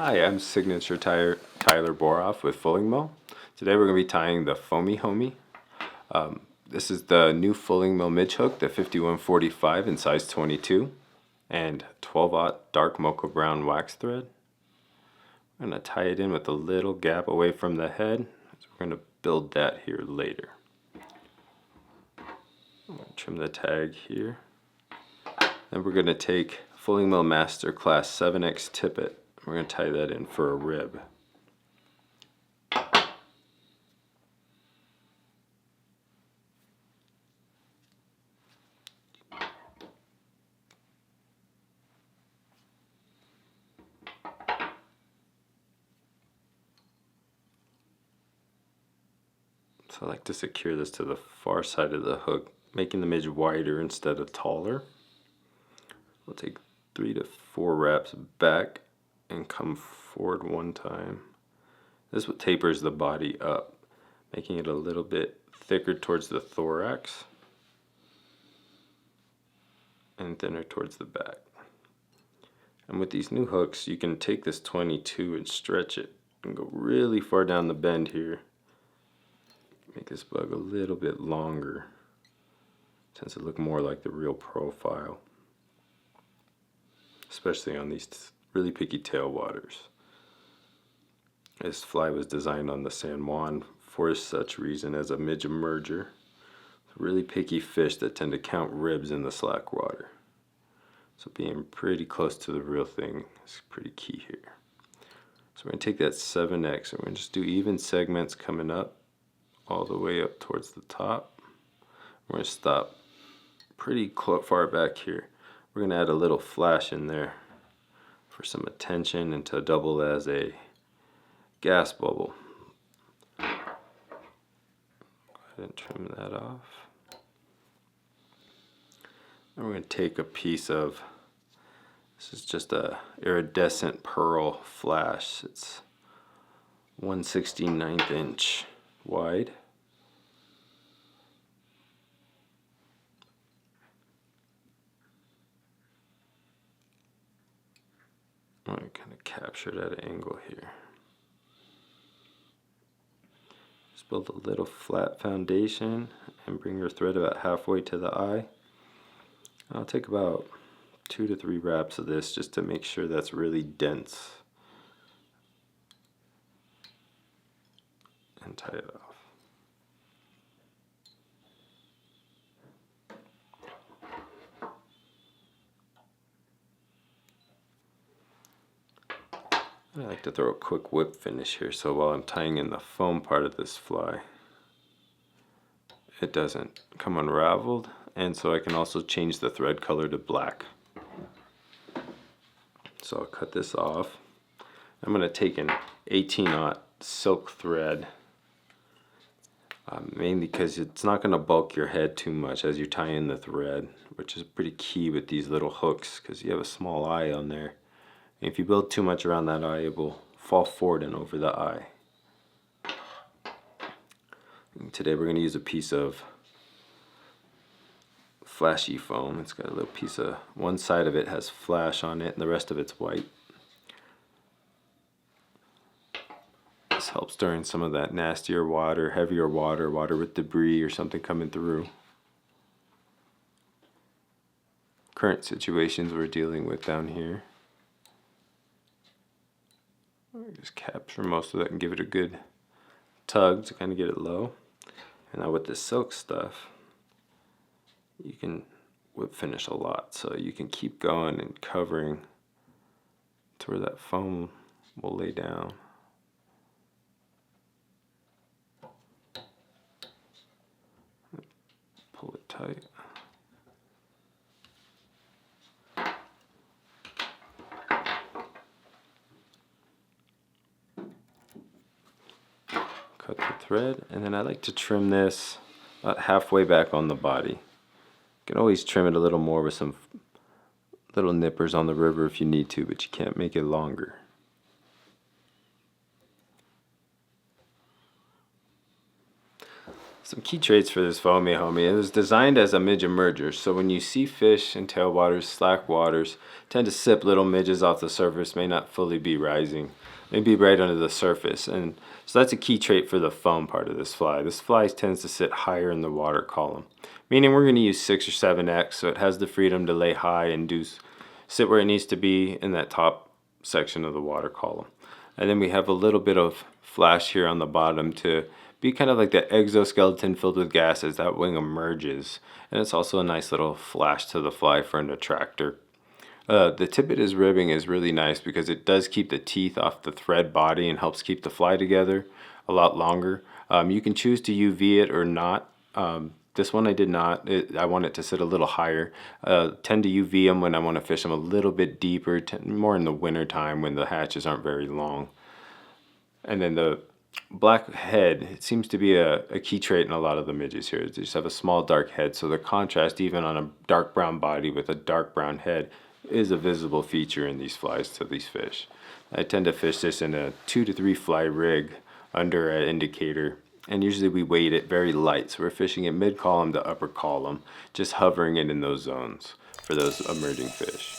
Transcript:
Hi, I'm Signature Tyer Tyler Boroff with Fulling Mill. Today we're going to be tying the Foamie Homie. This is the new Fulling Mill midge hook, the 5145 in size 22, and 12/0 dark mocha brown wax thread. I'm going to tie it in with a little gap away from the head. So we're going to build that here later. I'm going to trim the tag here. Then we're going to take Fulling Mill Masterclass 7X tippet. We're going to tie that in for a rib. So I like to secure this to the far side of the hook, making the midge wider instead of taller. We'll take 3 to 4 wraps back and come forward one time. This tapers the body up, making it a little bit thicker towards the thorax and thinner towards the back. And with these new hooks, you can take this 22 and stretch it and go really far down the bend here. Make this bug a little bit longer. Tends to look more like the real profile, especially on these really picky tailwaters. This fly was designed on the San Juan for such reason as a midge emerger. Really picky fish that tend to count ribs in the slack water. So being pretty close to the real thing is pretty key here. So we're going to take that 7X and we're going to just do even segments coming up all the way up towards the top. We're going to stop pretty far back here. We're going to add a little flash in there for some attention and to double as a gas bubble. Go ahead and trim that off. And we're going to take a piece of, this is just a iridescent pearl flash. It's 1/69 inch wide. I'm going to kind of capture that angle here. Just build a little flat foundation and bring your thread about halfway to the eye. I'll take about 2 to 3 wraps of this just to make sure that's really dense. And tie it off. I like to throw a quick whip finish here so while I'm tying in the foam part of this fly, it doesn't come unraveled, and so I can also change the thread color to black. So I'll cut this off. I'm going to take an 18/0 silk thread, mainly because it's not going to bulk your head too much as you tie in the thread, which is pretty key with these little hooks because you have a small eye on there. And if you build too much around that eye, it will fall forward and over the eye. And today we're going to use a piece of flashy foam. It's got a little piece of, one side of it has flash on it and the rest of it's white. This helps during some of that nastier water, heavier water, water with debris or something coming through. Current situations we're dealing with down here. Just capture most of that and give it a good tug to kind of get it low. And now with this silk stuff, you can whip finish a lot, so you can keep going and covering to where that foam will lay down. Pull it tight. Cut the thread, and then I like to trim this about halfway back on the body. You can always trim it a little more with some little nippers on the river if you need to, but you can't make it longer. Some key traits for this Foamie Homie. It was designed as a midge emerger, so when you see fish in tailwaters, slack waters, tend to sip little midges off the surface, may not fully be rising, may be right under the surface. And so that's a key trait for the foam part of this fly. This fly tends to sit higher in the water column, meaning we're going to use 6 or 7x, so it has the freedom to lay high and sit where it needs to be in that top section of the water column. And then we have a little bit of flash here on the bottom to be kind of like the exoskeleton filled with gas as that wing emerges. And it's also a nice little flash to the fly for an attractor. The tip of his ribbing is really nice because it does keep the teeth off the thread body and helps keep the fly together a lot longer. You can choose to UV it or not. This one I did not. I want it to sit a little higher. Tend to UV them when I want to fish them a little bit deeper, more in the winter time when the hatches aren't very long. And then the black head, it seems to be a key trait in a lot of the midges here. They just have a small dark head, so the contrast even on a dark brown body with a dark brown head is a visible feature in these flies to these fish. I tend to fish this in a 2 to 3 fly rig under an indicator, and usually we weight it very light, so we're fishing it mid column to upper column, just hovering it in those zones for those emerging fish.